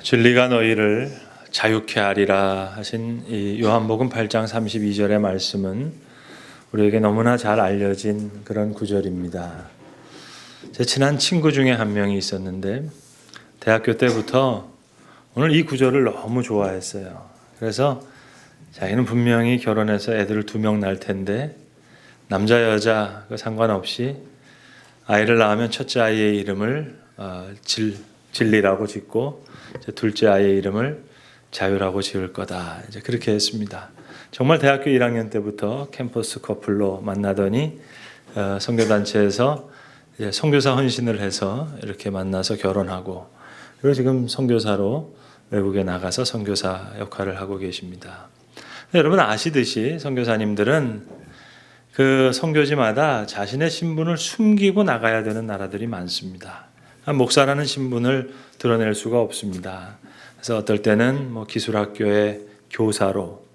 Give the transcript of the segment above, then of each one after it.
진리가 너희를 자유케 하리라 하신 이 요한복음 8장 32절의 말씀은 우리에게 너무나 잘 알려진 그런 구절입니다. 제 친한 친구 중에 한 명이 있었는데 대학교 때부터 오늘 이 구절을 너무 좋아했어요. 그래서 자기는 분명히 결혼해서 애들을 2명 낳을 텐데 남자 여자 상관없이 아이를 낳으면 첫째 아이의 이름을 진리라고 짓고 둘째 아이의 이름을 자유라고 지을 거다. 이제 그렇게 했습니다. 정말 대학교 1학년 때부터 캠퍼스 커플로 만나더니 선교단체에서 이제 선교사 헌신을 해서 이렇게 만나서 결혼하고, 그리고 지금 선교사로 외국에 나가서 선교사 역할을 하고 계십니다. 여러분 아시듯이 선교사님들은 그 선교지마다 자신의 신분을 숨기고 나가야 되는 나라들이 많습니다. 목사라는 신분을 드러낼 수가 없습니다. 그래서 어떨 때는 기술학교의 교사로,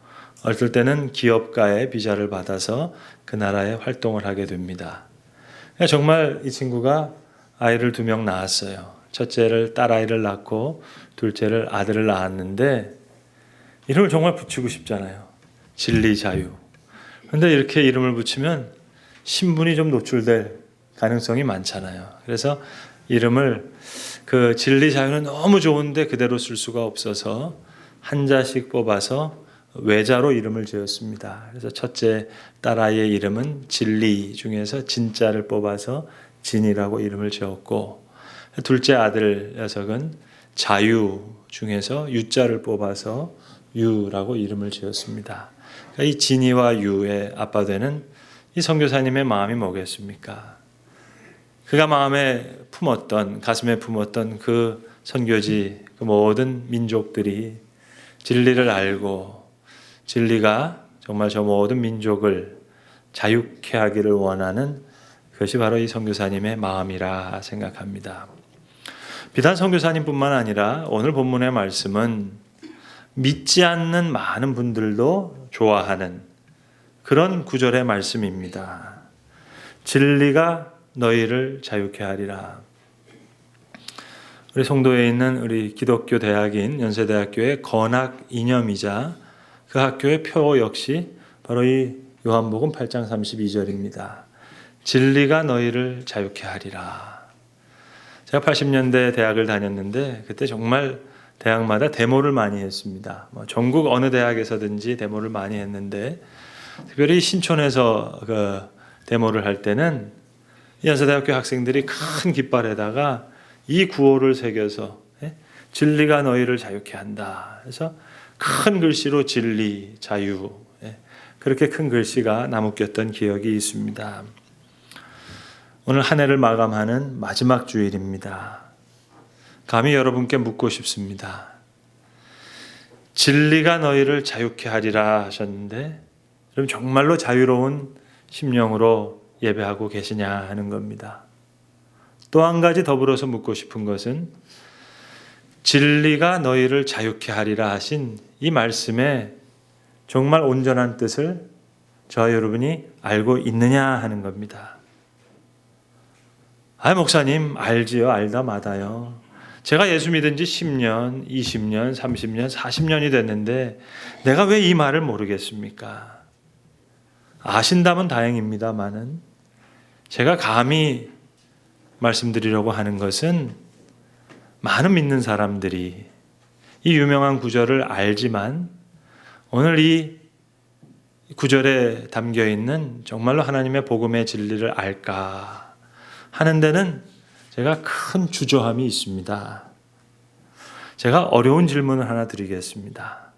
어떨 때는 기업가의 비자를 받아서 그 나라에 활동을 하게 됩니다. 정말 이 친구가 아이를 2명 낳았어요. 첫째를 딸아이를 낳고 둘째를 아들을 낳았는데 이름을 정말 붙이고 싶잖아요. 진리, 자유. 그런데 이렇게 이름을 붙이면 신분이 좀 노출될 가능성이 많잖아요. 그래서 이름을 그 진리, 자유는 너무 좋은데 그대로 쓸 수가 없어서 한자씩 뽑아서 외자로 이름을 지었습니다. 그래서 첫째 딸아이의 이름은 진리 중에서 진자를 뽑아서 진이라고 이름을 지었고, 둘째 아들 녀석은 자유 중에서 유자를 뽑아서 유라고 이름을 지었습니다. 그러니까 이 진이와 유의 아빠 되는 이 선교사님의 마음이 뭐겠습니까? 그가 가슴에 품었던 그 선교지, 그 모든 민족들이 진리를 알고 진리가 정말 저 모든 민족을 자유케 하기를 원하는 그것이 바로 이 선교사님의 마음이라 생각합니다. 비단 선교사님뿐만 아니라 오늘 본문의 말씀은 믿지 않는 많은 분들도 좋아하는 그런 구절의 말씀입니다. 진리가 너희를 자유케 하리라. 우리 송도에 있는 우리 기독교 대학인 연세대학교의 건학 이념이자 그 학교의 표 역시 바로 이 요한복음 8장 32절입니다. 진리가 너희를 자유케 하리라. 제가 80년대 대학을 다녔는데 그때 정말 대학마다 데모를 많이 했습니다. 전국 어느 대학에서든지 데모를 많이 했는데 특별히 신촌에서 그 데모를 할 때는 연세대학교 학생들이 큰 깃발에다가 이 구호를 새겨서 진리가 너희를 자유케 한다. 그래서 큰 글씨로 진리, 자유, 그렇게 큰 글씨가 나묶였던 기억이 있습니다. 오늘 한 해를 마감하는 마지막 주일입니다. 감히 여러분께 묻고 싶습니다. 진리가 너희를 자유케 하리라 하셨는데 그럼 정말로 자유로운 심령으로 예배하고 계시냐 하는 겁니다. 또 한 가지 더불어서 묻고 싶은 것은 진리가 너희를 자유케 하리라 하신 이 말씀의 정말 온전한 뜻을 저와 여러분이 알고 있느냐 하는 겁니다. 목사님 알지요. 알다 마다요. 제가 예수 믿은 지 10년, 20년, 30년, 40년이 됐는데 내가 왜 이 말을 모르겠습니까? 아신다면 다행입니다만은 제가 감히 말씀드리려고 하는 것은 많은 믿는 사람들이 이 유명한 구절을 알지만 오늘 이 구절에 담겨 있는 정말로 하나님의 복음의 진리를 알까 하는 데는 제가 큰 주저함이 있습니다. 제가 어려운 질문을 하나 드리겠습니다.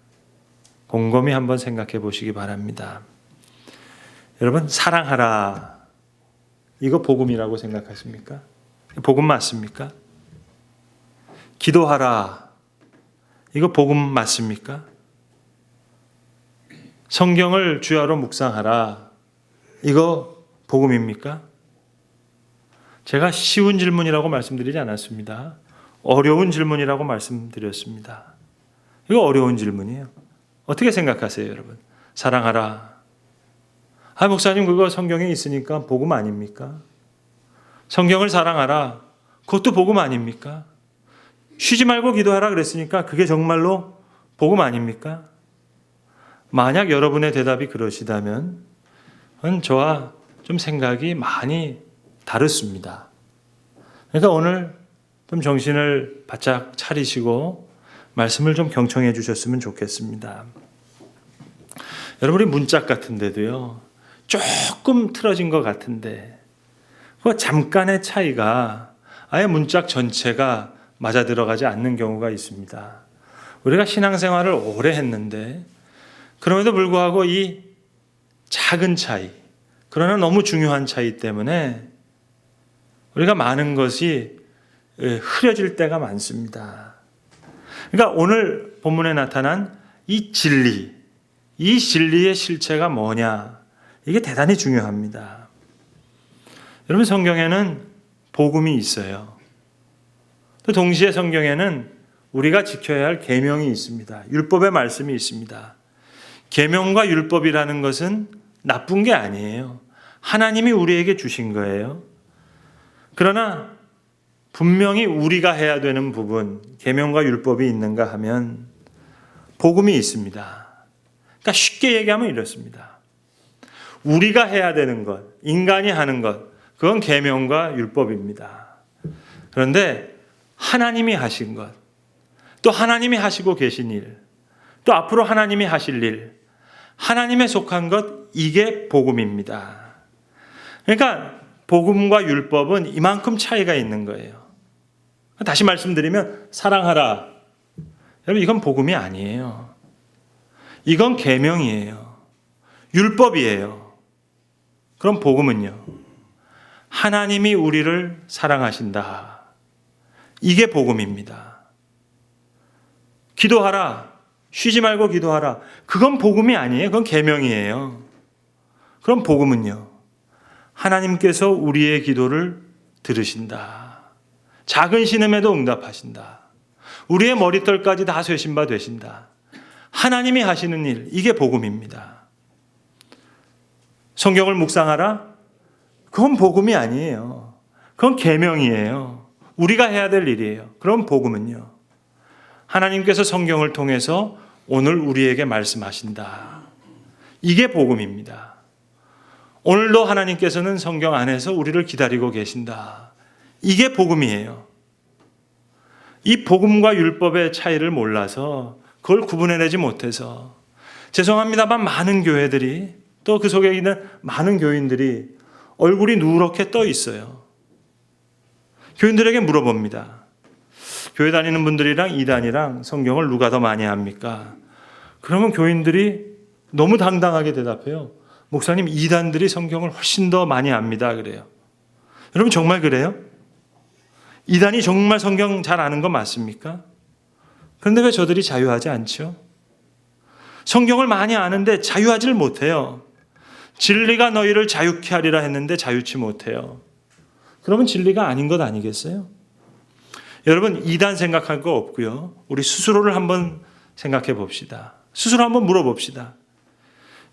곰곰이 한번 생각해 보시기 바랍니다. 여러분, 사랑하라. 이거 복음이라고 생각하십니까? 복음 맞습니까? 기도하라. 이거 복음 맞습니까? 성경을 주야로 묵상하라. 이거 복음입니까? 제가 쉬운 질문이라고 말씀드리지 않았습니다. 어려운 질문이라고 말씀드렸습니다. 이거 어려운 질문이에요. 어떻게 생각하세요, 여러분? 사랑하라. 목사님 그거 성경에 있으니까 복음 아닙니까? 성경을 사랑하라. 그것도 복음 아닙니까? 쉬지 말고 기도하라 그랬으니까 그게 정말로 복음 아닙니까? 만약 여러분의 대답이 그러시다면 저와 좀 생각이 많이 다릅니다. 그러니까 오늘 좀 정신을 바짝 차리시고 말씀을 좀 경청해 주셨으면 좋겠습니다. 여러분이 문짝 같은데도요, 조금 틀어진 것 같은데 그 잠깐의 차이가 아예 문짝 전체가 맞아 들어가지 않는 경우가 있습니다. 우리가 신앙생활을 오래 했는데 그럼에도 불구하고 이 작은 차이, 그러나 너무 중요한 차이 때문에 우리가 많은 것이 흐려질 때가 많습니다. 그러니까 오늘 본문에 나타난 이 진리, 이 진리의 실체가 뭐냐, 이게 대단히 중요합니다. 여러분, 성경에는 복음이 있어요. 또 동시에 성경에는 우리가 지켜야 할 계명이 있습니다. 율법의 말씀이 있습니다. 계명과 율법이라는 것은 나쁜 게 아니에요. 하나님이 우리에게 주신 거예요. 그러나 분명히 우리가 해야 되는 부분, 계명과 율법이 있는가 하면 복음이 있습니다. 그러니까 쉽게 얘기하면 이렇습니다. 우리가 해야 되는 것, 인간이 하는 것, 그건 계명과 율법입니다. 그런데 하나님이 하신 것, 또 하나님이 하시고 계신 일, 또 앞으로 하나님이 하실 일, 하나님에 속한 것, 이게 복음입니다. 그러니까 복음과 율법은 이만큼 차이가 있는 거예요. 다시 말씀드리면 사랑하라. 여러분, 이건 복음이 아니에요. 이건 계명이에요. 율법이에요. 그럼 복음은요? 하나님이 우리를 사랑하신다. 이게 복음입니다. 기도하라. 쉬지 말고 기도하라. 그건 복음이 아니에요. 그건 계명이에요. 그럼 복음은요? 하나님께서 우리의 기도를 들으신다. 작은 신음에도 응답하신다. 우리의 머리털까지 다 쇠신 바 되신다. 하나님이 하시는 일, 이게 복음입니다. 성경을 묵상하라? 그건 복음이 아니에요. 그건 계명이에요. 우리가 해야 될 일이에요. 그럼 복음은요? 하나님께서 성경을 통해서 오늘 우리에게 말씀하신다. 이게 복음입니다. 오늘도 하나님께서는 성경 안에서 우리를 기다리고 계신다. 이게 복음이에요. 이 복음과 율법의 차이를 몰라서 그걸 구분해내지 못해서 죄송합니다만 많은 교회들이 또 그 속에 있는 많은 교인들이 얼굴이 누렇게 떠 있어요. 교인들에게 물어봅니다. 교회 다니는 분들이랑 이단이랑 성경을 누가 더 많이 합니까? 그러면 교인들이 너무 당당하게 대답해요. 목사님, 이단들이 성경을 훨씬 더 많이 압니다. 그래요. 여러분, 정말 그래요? 이단이 정말 성경 잘 아는 거 맞습니까? 그런데 왜 저들이 자유하지 않죠? 성경을 많이 아는데 자유하지를 못해요. 진리가 너희를 자유케 하리라 했는데 자유치 못해요. 그러면 진리가 아닌 것 아니겠어요? 여러분, 이단 생각할 거 없고요. 우리 스스로를 한번 생각해 봅시다. 스스로 한번 물어봅시다.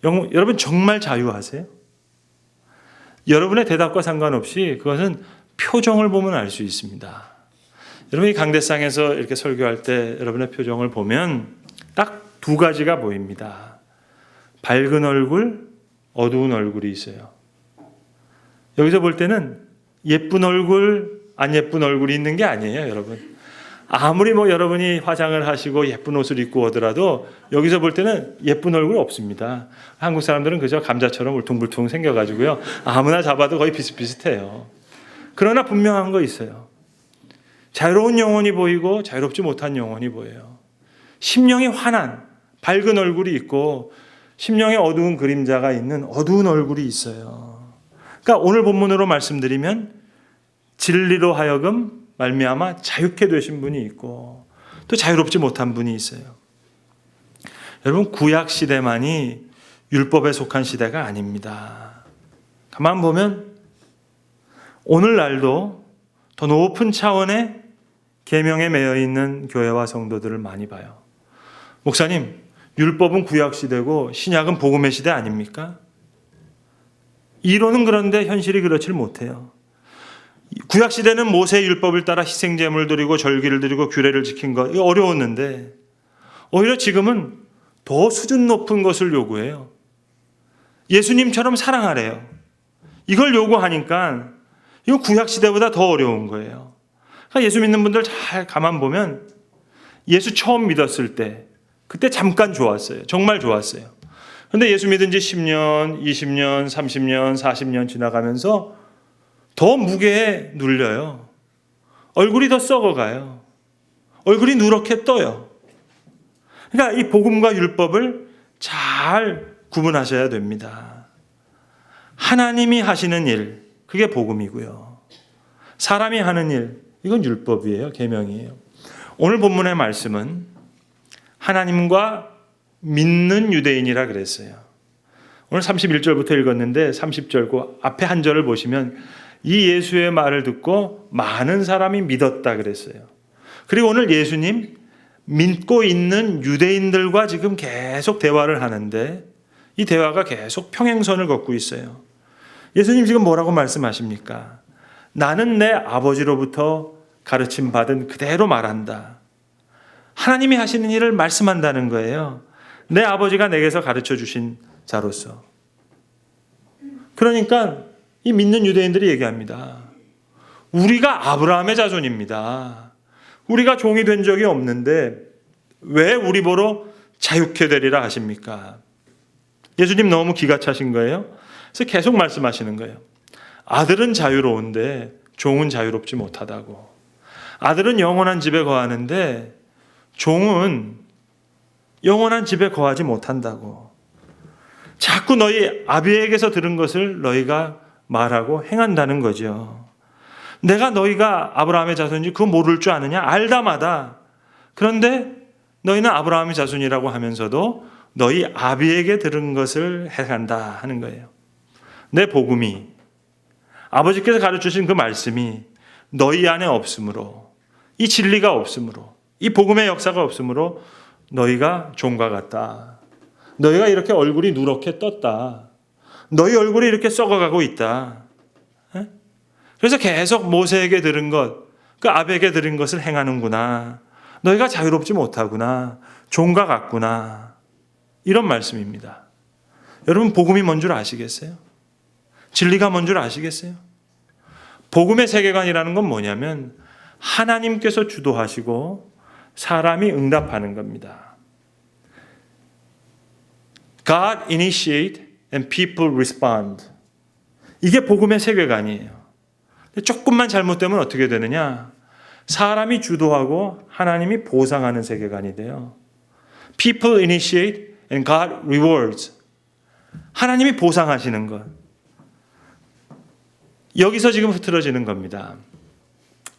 여러분, 정말 자유하세요? 여러분의 대답과 상관없이 그것은 표정을 보면 알 수 있습니다. 여러분이 강대상에서 이렇게 설교할 때 여러분의 표정을 보면 딱 두 가지가 보입니다. 밝은 얼굴, 어두운 얼굴이 있어요. 여기서 볼 때는 예쁜 얼굴, 안 예쁜 얼굴이 있는 게 아니에요, 여러분. 아무리 여러분이 화장을 하시고 예쁜 옷을 입고 오더라도 여기서 볼 때는 예쁜 얼굴 없습니다. 한국 사람들은 그저 감자처럼 울퉁불퉁 생겨가지고요. 아무나 잡아도 거의 비슷비슷해요. 그러나 분명한 거 있어요. 자유로운 영혼이 보이고 자유롭지 못한 영혼이 보여요. 심령이 환한 밝은 얼굴이 있고 심령의 어두운 그림자가 있는 어두운 얼굴이 있어요. 그러니까 오늘 본문으로 말씀드리면 진리로 하여금 말미암아 자유케 되신 분이 있고 또 자유롭지 못한 분이 있어요. 여러분, 구약 시대만이 율법에 속한 시대가 아닙니다. 가만 보면 오늘날도 더 높은 차원의 계명에 매여 있는 교회와 성도들을 많이 봐요. 목사님, 율법은 구약 시대고 신약은 복음의 시대 아닙니까? 이론은 그런데 현실이 그렇지를 못해요. 구약 시대는 모세의 율법을 따라 희생 제물을 드리고 절기를 드리고 규례를 지킨 거 이거 어려웠는데 오히려 지금은 더 수준 높은 것을 요구해요. 예수님처럼 사랑하래요. 이걸 요구하니까 이거 구약 시대보다 더 어려운 거예요. 그러니까 예수 믿는 분들 잘 가만 보면 예수 처음 믿었을 때 그때 잠깐 좋았어요. 정말 좋았어요. 그런데 예수 믿은 지 10년, 20년, 30년, 40년 지나가면서 더 무게에 눌려요. 얼굴이 더 썩어가요. 얼굴이 누렇게 떠요. 그러니까 이 복음과 율법을 잘 구분하셔야 됩니다. 하나님이 하시는 일, 그게 복음이고요. 사람이 하는 일, 이건 율법이에요. 계명이에요. 오늘 본문의 말씀은 하나님과 믿는 유대인이라 그랬어요. 오늘 31절부터 읽었는데 30절 그 앞에 한 절을 보시면 이 예수의 말을 듣고 많은 사람이 믿었다 그랬어요. 그리고 오늘 예수님 믿고 있는 유대인들과 지금 계속 대화를 하는데 이 대화가 계속 평행선을 걷고 있어요. 예수님 지금 뭐라고 말씀하십니까? 나는 내 아버지로부터 가르침 받은 그대로 말한다. 하나님이 하시는 일을 말씀한다는 거예요. 내 아버지가 내게서 가르쳐 주신 자로서. 그러니까 이 믿는 유대인들이 얘기합니다. 우리가 아브라함의 자손입니다. 우리가 종이 된 적이 없는데 왜 우리 보러 자유케 되리라 하십니까? 예수님 너무 기가 차신 거예요. 그래서 계속 말씀하시는 거예요. 아들은 자유로운데 종은 자유롭지 못하다고. 아들은 영원한 집에 거하는데 종은 영원한 집에 거하지 못한다고. 자꾸 너희 아비에게서 들은 것을 너희가 말하고 행한다는 거죠. 내가 너희가 아브라함의 자손인지 그거 모를 줄 아느냐? 알다마다. 그런데 너희는 아브라함의 자손이라고 하면서도 너희 아비에게 들은 것을 행한다 하는 거예요. 내 복음이 아버지께서 가르쳐주신 그 말씀이 너희 안에 없으므로 이 진리가 없으므로 이 복음의 역사가 없으므로 너희가 종과 같다. 너희가 이렇게 얼굴이 누렇게 떴다. 너희 얼굴이 이렇게 썩어가고 있다. 그래서 계속 모세에게 들은 것, 그 아비에게 들은 것을 행하는구나. 너희가 자유롭지 못하구나. 종과 같구나. 이런 말씀입니다. 여러분 복음이 뭔 줄 아시겠어요? 진리가 뭔 줄 아시겠어요? 복음의 세계관이라는 건 뭐냐면 하나님께서 주도하시고 사람이 응답하는 겁니다. God initiate and people respond. 이게 복음의 세계관이에요. 조금만 잘못되면 어떻게 되느냐? 사람이 주도하고 하나님이 보상하는 세계관이 돼요. People initiate and God rewards. 하나님이 보상하시는 것. 여기서 지금 흐트러지는 겁니다.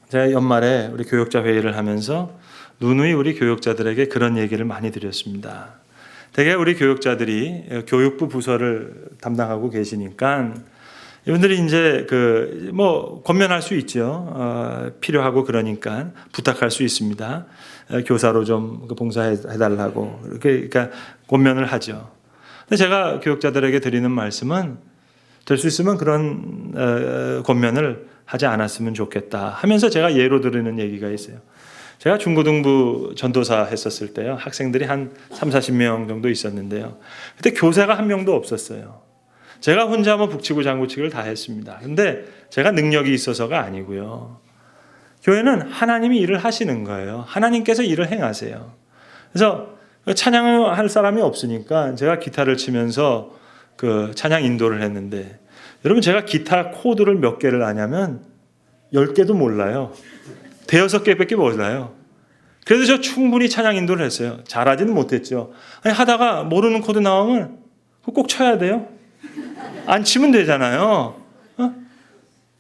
제가 연말에 우리 교역자 회의를 하면서 누누이 우리 교역자들에게 그런 얘기를 많이 드렸습니다. 대개 우리 교역자들이 교육부 부서를 담당하고 계시니까 이분들이 이제 권면할 수 있죠. 필요하고 그러니까 부탁할 수 있습니다. 교사로 좀 봉사해달라고 그러니까 권면을 하죠. 근데 제가 교역자들에게 드리는 말씀은 될 수 있으면 그런 권면을 하지 않았으면 좋겠다 하면서 제가 예로 드리는 얘기가 있어요. 제가 중고등부 전도사 했었을 때요. 학생들이 한 30-40명 정도 있었는데요. 그때 교사가 한 명도 없었어요. 제가 혼자 북치고 장구치기를 다 했습니다. 근데 제가 능력이 있어서가 아니고요. 교회는 하나님이 일을 하시는 거예요. 하나님께서 일을 행하세요. 그래서 찬양을 할 사람이 없으니까 제가 기타를 치면서 그 찬양 인도를 했는데 여러분 제가 기타 코드를 몇 개를 아냐면 10개도 몰라요. 대여섯 개밖에 몰라요. 그래도 저 충분히 찬양 인도를 했어요. 잘하지는 못했죠. 아니 하다가 모르는 코드 나오면 꼭 쳐야 돼요. 안 치면 되잖아요.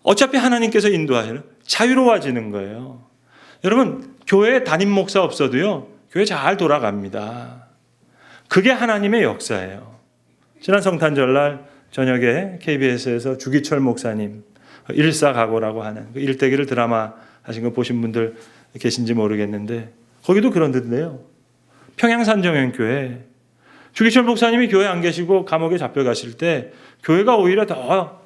어차피 하나님께서 인도하시는 자유로워지는 거예요. 여러분 교회에 담임 목사 없어도요. 교회 잘 돌아갑니다. 그게 하나님의 역사예요. 지난 성탄절날 저녁에 KBS에서 주기철 목사님 일사각오라고 하는 그 일대기를 드라마 하신 거 보신 분들 계신지 모르겠는데 거기도 그런데요. 평양산정연교회 주기철 목사님이 교회 안 계시고 감옥에 잡혀가실 때 교회가 오히려 더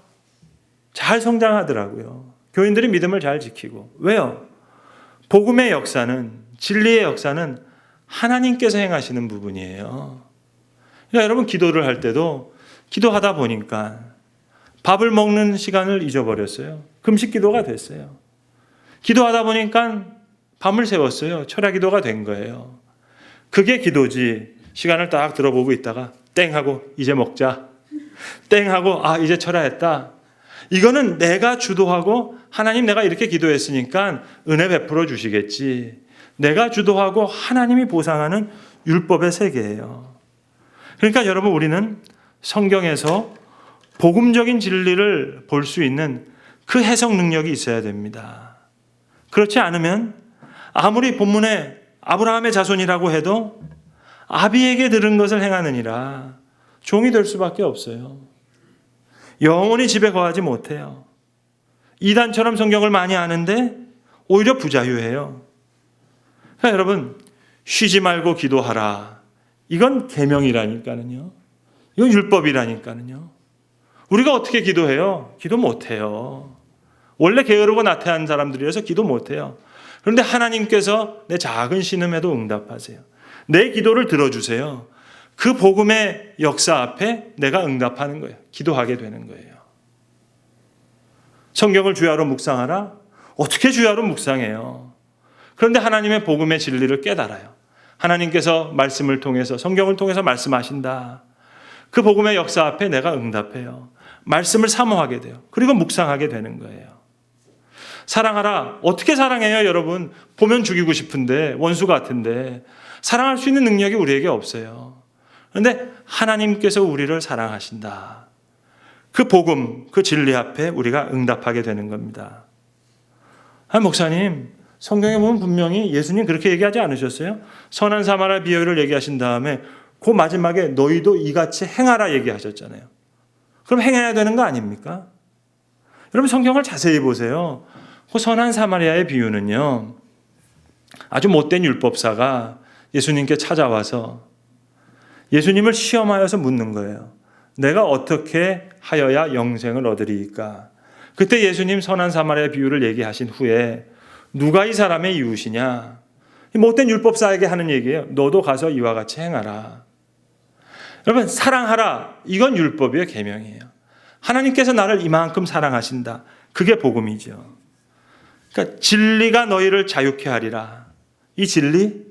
잘 성장하더라고요. 교인들이 믿음을 잘 지키고. 왜요? 복음의 역사는, 진리의 역사는 하나님께서 행하시는 부분이에요. 그러니까 여러분 기도를 할 때도 기도하다 보니까 밥을 먹는 시간을 잊어버렸어요. 금식 기도가 됐어요. 기도하다 보니까 밤을 새웠어요. 철야 기도가 된 거예요. 그게 기도지. 시간을 딱 들어보고 있다가 땡 하고 이제 먹자. 땡 하고 이제 철야했다. 이거는 내가 주도하고 하나님 내가 이렇게 기도했으니까 은혜 베풀어 주시겠지. 내가 주도하고 하나님이 보상하는 율법의 세계예요. 그러니까 여러분 우리는 성경에서 복음적인 진리를 볼 수 있는 그 해석 능력이 있어야 됩니다. 그렇지 않으면 아무리 본문에 아브라함의 자손이라고 해도 아비에게 들은 것을 행하느니라 종이 될 수밖에 없어요. 영원히 집에 거하지 못해요. 이단처럼 성경을 많이 아는데 오히려 부자유해요. 그러니까 여러분 쉬지 말고 기도하라. 이건 계명이라니까는요. 이건 율법이라니까는요. 우리가 어떻게 기도해요? 기도 못해요. 원래 게으르고 나태한 사람들이라서 기도 못해요. 그런데 하나님께서 내 작은 신음에도 응답하세요. 내 기도를 들어주세요. 그 복음의 역사 앞에 내가 응답하는 거예요. 기도하게 되는 거예요. 성경을 주야로 묵상하라? 어떻게 주야로 묵상해요? 그런데 하나님의 복음의 진리를 깨달아요. 하나님께서 말씀을 통해서 성경을 통해서 말씀하신다. 그 복음의 역사 앞에 내가 응답해요. 말씀을 사모하게 돼요. 그리고 묵상하게 되는 거예요. 사랑하라. 어떻게 사랑해요, 여러분? 보면 죽이고 싶은데, 원수 같은데. 사랑할 수 있는 능력이 우리에게 없어요. 그런데 하나님께서 우리를 사랑하신다. 그 복음, 그 진리 앞에 우리가 응답하게 되는 겁니다. 목사님, 성경에 보면 분명히 예수님 그렇게 얘기하지 않으셨어요? 선한 사마리아 비유를 얘기하신 다음에 그 마지막에 너희도 이같이 행하라 얘기하셨잖아요. 그럼 행해야 되는 거 아닙니까? 여러분 성경을 자세히 보세요. 그 선한 사마리아의 비유는요. 아주 못된 율법사가 예수님께 찾아와서 예수님을 시험하여서 묻는 거예요. 내가 어떻게 하여야 영생을 얻으리이까? 그때 예수님 선한 사마리아 비유를 얘기하신 후에 누가 이 사람의 이웃이냐? 못된 율법사에게 하는 얘기예요. 너도 가서 이와 같이 행하라. 여러분 사랑하라. 이건 율법이에요. 계명이에요. 하나님께서 나를 이만큼 사랑하신다. 그게 복음이죠. 그러니까 진리가 너희를 자유케 하리라. 이 진리?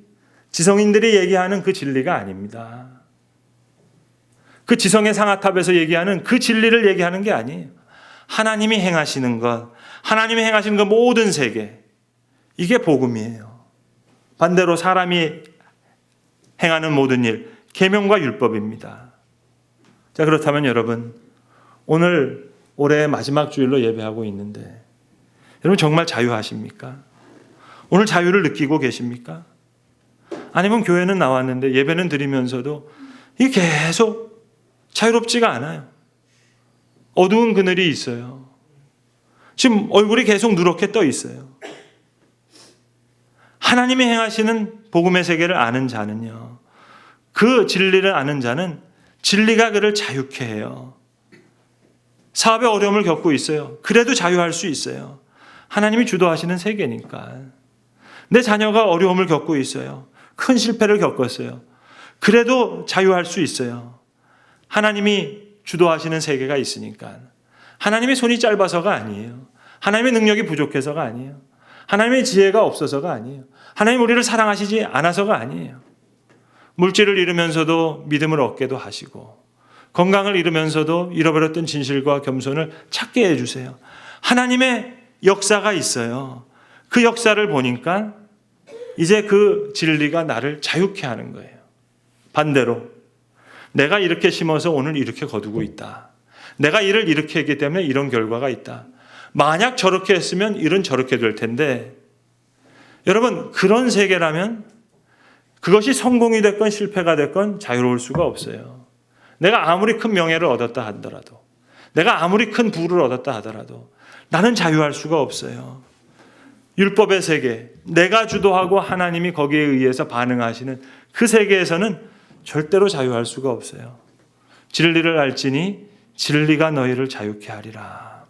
지성인들이 얘기하는 그 진리가 아닙니다. 그 지성의 상아탑에서 얘기하는 그 진리를 얘기하는 게 아니에요. 하나님이 행하시는 것, 하나님이 행하시는 것 모든 세계. 이게 복음이에요. 반대로 사람이 행하는 모든 일, 계명과 율법입니다. 자, 그렇다면 여러분, 오늘 올해 마지막 주일로 예배하고 있는데 여러분 정말 자유하십니까? 오늘 자유를 느끼고 계십니까? 아니면 교회는 나왔는데 예배는 드리면서도 이게 계속 자유롭지가 않아요. 어두운 그늘이 있어요. 지금 얼굴이 계속 누렇게 떠 있어요. 하나님이 행하시는 복음의 세계를 아는 자는요. 그 진리를 아는 자는 진리가 그를 자유케 해요. 사업에 어려움을 겪고 있어요. 그래도 자유할 수 있어요. 하나님이 주도하시는 세계니까. 내 자녀가 어려움을 겪고 있어요. 큰 실패를 겪었어요. 그래도 자유할 수 있어요. 하나님이 주도하시는 세계가 있으니까. 하나님의 손이 짧아서가 아니에요. 하나님의 능력이 부족해서가 아니에요. 하나님의 지혜가 없어서가 아니에요. 하나님 우리를 사랑하시지 않아서가 아니에요. 물질을 잃으면서도 믿음을 얻게도 하시고 건강을 잃으면서도 잃어버렸던 진실과 겸손을 찾게 해주세요. 하나님의 역사가 있어요. 그 역사를 보니까 이제 그 진리가 나를 자유케 하는 거예요. 반대로 내가 이렇게 심어서 오늘 이렇게 거두고 있다. 내가 일을 이렇게 했기 때문에 이런 결과가 있다. 만약 저렇게 했으면 일은 저렇게 될 텐데 여러분 그런 세계라면 그것이 성공이 됐건 실패가 됐건 자유로울 수가 없어요. 내가 아무리 큰 명예를 얻었다 하더라도 내가 아무리 큰 부를 얻었다 하더라도 나는 자유할 수가 없어요. 율법의 세계, 내가 주도하고 하나님이 거기에 의해서 반응하시는 그 세계에서는 절대로 자유할 수가 없어요. 진리를 알지니 진리가 너희를 자유케 하리라.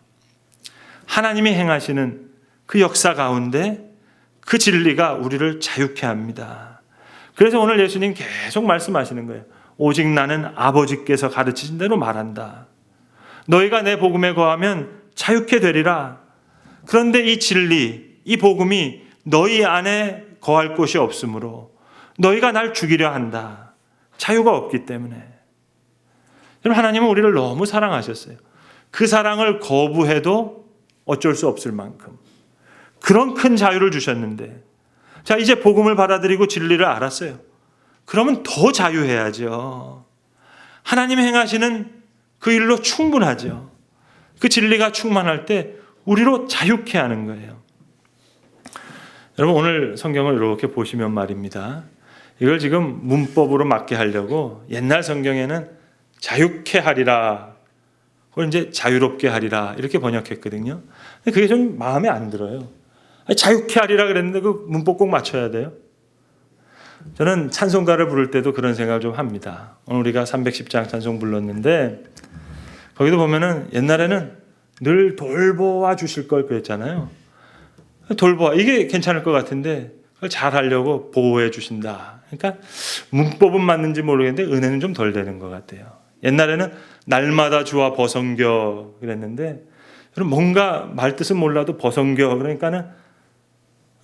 하나님이 행하시는 그 역사 가운데 그 진리가 우리를 자유케 합니다. 그래서 오늘 예수님 계속 말씀하시는 거예요. 오직 나는 아버지께서 가르치신 대로 말한다. 너희가 내 복음에 거하면 자유케 되리라. 그런데 이 진리, 이 복음이 너희 안에 거할 곳이 없으므로 너희가 날 죽이려 한다. 자유가 없기 때문에. 여러분, 하나님은 우리를 너무 사랑하셨어요. 그 사랑을 거부해도 어쩔 수 없을 만큼 그런 큰 자유를 주셨는데, 자, 이제 복음을 받아들이고 진리를 알았어요. 그러면 더 자유해야죠. 하나님 행하시는 그 일로 충분하죠. 그 진리가 충만할 때 우리로 자유케 하는 거예요. 여러분, 오늘 성경을 이렇게 보시면 말입니다. 이걸 지금 문법으로 맞게 하려고 옛날 성경에는 자유케 하리라, 그걸 이제 자유롭게 하리라 이렇게 번역했거든요. 근데 그게 좀 마음에 안 들어요. 자유케 하리라 그랬는데 그 문법 꼭 맞춰야 돼요. 저는 찬송가를 부를 때도 그런 생각을 좀 합니다. 오늘 우리가 310장 찬송 불렀는데 거기도 보면은 옛날에는 늘 돌보아 주실 걸 그랬잖아요. 돌보아, 이게 괜찮을 것 같은데 그걸 잘 하려고 보호해 주신다. 그러니까 문법은 맞는지 모르겠는데 은혜는 좀 덜 되는 것 같아요. 옛날에는 날마다 주와 버성겨 그랬는데 뭔가 말뜻은 몰라도 버성겨 그러니까는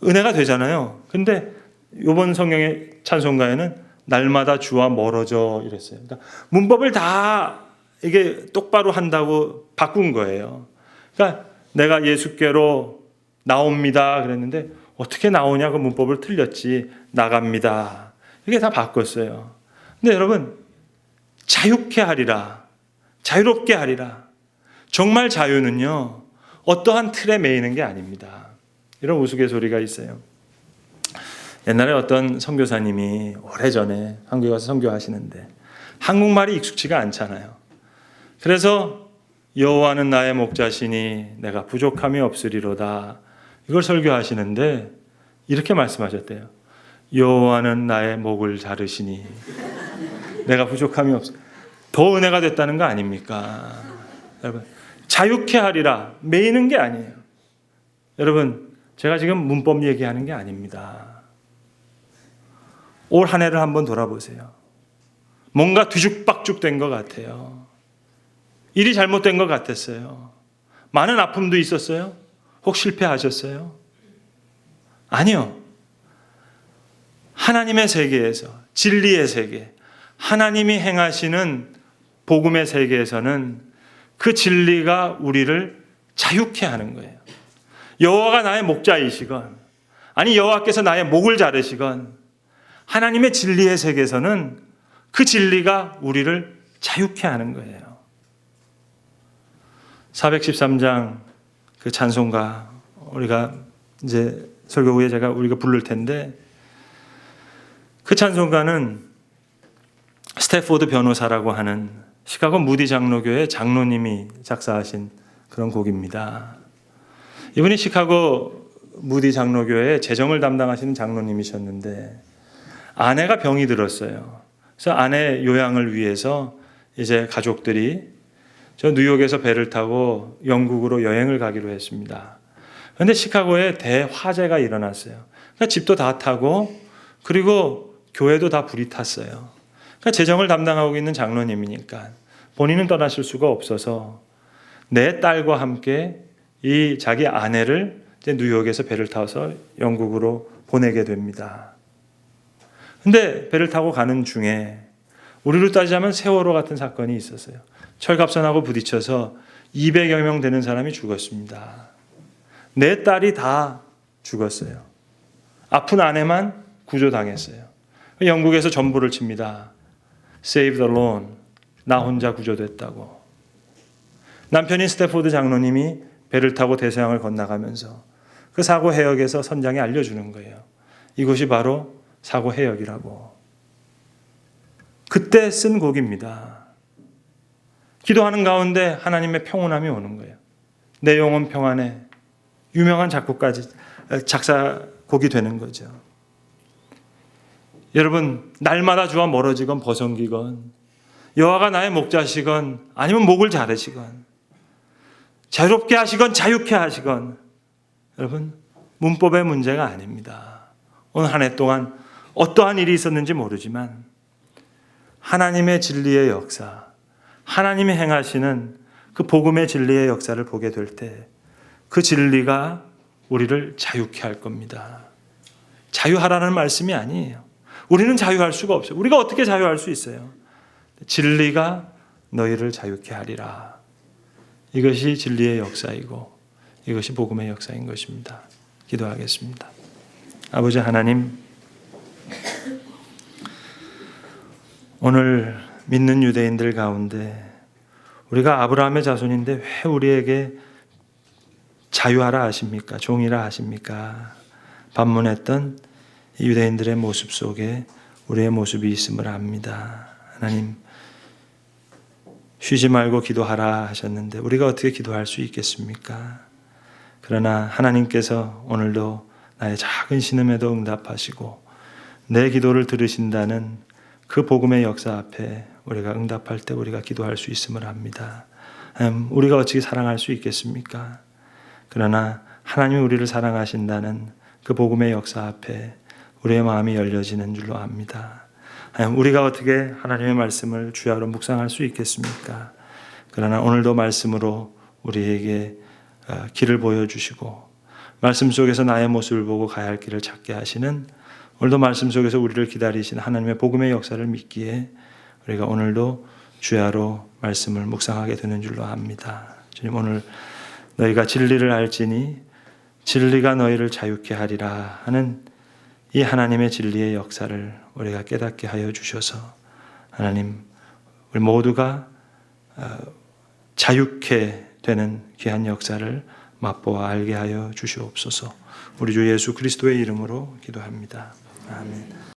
은혜가 되잖아요. 근데 이번 성경의 찬송가에는 날마다 주와 멀어져 이랬어요. 그러니까 문법을 다 이게 똑바로 한다고 바꾼 거예요. 그러니까 내가 예수께로 나옵니다 그랬는데 어떻게 나오냐 그 문법을 틀렸지. 나갑니다. 이게 다 바꿨어요. 근데 여러분, 자유케 하리라, 자유롭게 하리라. 정말 자유는요 어떠한 틀에 매이는 게 아닙니다. 이런 우스갯소리가 있어요. 옛날에 어떤 선교사님이 오래전에 한국에 와서 선교하시는데 한국말이 익숙치가 않잖아요. 그래서 여호와는 나의 목자시니 내가 부족함이 없으리로다, 이걸 설교하시는데 이렇게 말씀하셨대요. 여호와는 나의 목을 자르시니 내가 부족함이 없어. 더 은혜가 됐다는 거 아닙니까? 여러분, 자유케 하리라 매이는 게 아니에요. 여러분, 제가 지금 문법 얘기하는 게 아닙니다. 올 한 해를 한번 돌아보세요. 뭔가 뒤죽박죽 된 것 같아요. 일이 잘못된 것 같았어요. 많은 아픔도 있었어요. 혹 실패하셨어요? 아니요. 하나님의 세계에서, 진리의 세계, 하나님이 행하시는 복음의 세계에서는 그 진리가 우리를 자유케 하는 거예요. 여호와가 나의 목자이시건, 아니 여호와께서 나의 목을 자르시건, 하나님의 진리의 세계에서는 그 진리가 우리를 자유케 하는 거예요. 413장 그 찬송가 우리가 이제 설교 후에 우리가 부를 텐데, 그 찬송가는 스태포드 변호사라고 하는 시카고 무디 장로교회 장로님이 작사하신 그런 곡입니다. 이분이 시카고 무디 장로교회의 재정을 담당하시는 장로님이셨는데 아내가 병이 들었어요. 그래서 아내 요양을 위해서 이제 가족들이 저 뉴욕에서 배를 타고 영국으로 여행을 가기로 했습니다. 그런데 시카고에 대화재가 일어났어요. 그러니까 집도 다 타고 그리고 교회도 다 불이 탔어요. 그러니까 재정을 담당하고 있는 장로님이니까 본인은 떠나실 수가 없어서 내 딸과 함께 이 자기 아내를 이제 뉴욕에서 배를 타서 영국으로 보내게 됩니다. 근데 배를 타고 가는 중에 우리로 따지자면 세월호 같은 사건이 있었어요. 철갑선하고 부딪혀서 200여 명 되는 사람이 죽었습니다. 내 딸이 다 죽었어요. 아픈 아내만 구조당했어요. 영국에서 전부를 칩니다. Save the lone. 나 혼자 구조됐다고. 남편인 스태포드 장로님이 배를 타고 대서양을 건너가면서 그 사고 해역에서 선장에 알려주는 거예요. 이곳이 바로 사고 해역이라고. 그때 쓴 곡입니다. 기도하는 가운데 하나님의 평온함이 오는 거예요. 내 영혼 평안에 유명한 작사곡이 되는 거죠. 여러분, 날마다 주와 멀어지건 버성기건, 여호와가 나의 목자시건, 아니면 목을 자르시건, 자유롭게 하시건 자유케 하시건 여러분 문법의 문제가 아닙니다. 오늘 한 해 동안 어떠한 일이 있었는지 모르지만 하나님의 진리의 역사, 하나님이 행하시는 그 복음의 진리의 역사를 보게 될 때 그 진리가 우리를 자유케 할 겁니다. 자유하라는 말씀이 아니에요. 우리는 자유할 수가 없어요. 우리가 어떻게 자유할 수 있어요? 진리가 너희를 자유케 하리라. 이것이 진리의 역사이고 이것이 복음의 역사인 것입니다. 기도하겠습니다. 아버지 하나님, 오늘 믿는 유대인들 가운데 우리가 아브라함의 자손인데 왜 우리에게 자유하라 하십니까? 종이라 하십니까? 반문했던 이 유대인들의 모습 속에 우리의 모습이 있음을 압니다. 하나님, 쉬지 말고 기도하라 하셨는데 우리가 어떻게 기도할 수 있겠습니까? 그러나 하나님께서 오늘도 나의 작은 신음에도 응답하시고 내 기도를 들으신다는 그 복음의 역사 앞에 우리가 응답할 때 우리가 기도할 수 있음을 압니다. 우리가 어떻게 사랑할 수 있겠습니까? 그러나 하나님이 우리를 사랑하신다는 그 복음의 역사 앞에 우리의 마음이 열려지는 줄로 압니다. 우리가 어떻게 하나님의 말씀을 주야로 묵상할 수 있겠습니까? 그러나 오늘도 말씀으로 우리에게 길을 보여주시고 말씀 속에서 나의 모습을 보고 가야 할 길을 찾게 하시는 오늘도 말씀 속에서 우리를 기다리시는 하나님의 복음의 역사를 믿기에 우리가 오늘도 주야로 말씀을 묵상하게 되는 줄로 압니다. 주님, 오늘 너희가 진리를 알지니 진리가 너희를 자유케 하리라 하는 이 하나님의 진리의 역사를 우리가 깨닫게 하여 주셔서 하나님, 우리 모두가 자유케 되는 귀한 역사를 맛보아 알게 하여 주시옵소서. 우리 주 예수 그리스도의 이름으로 기도합니다. 아멘.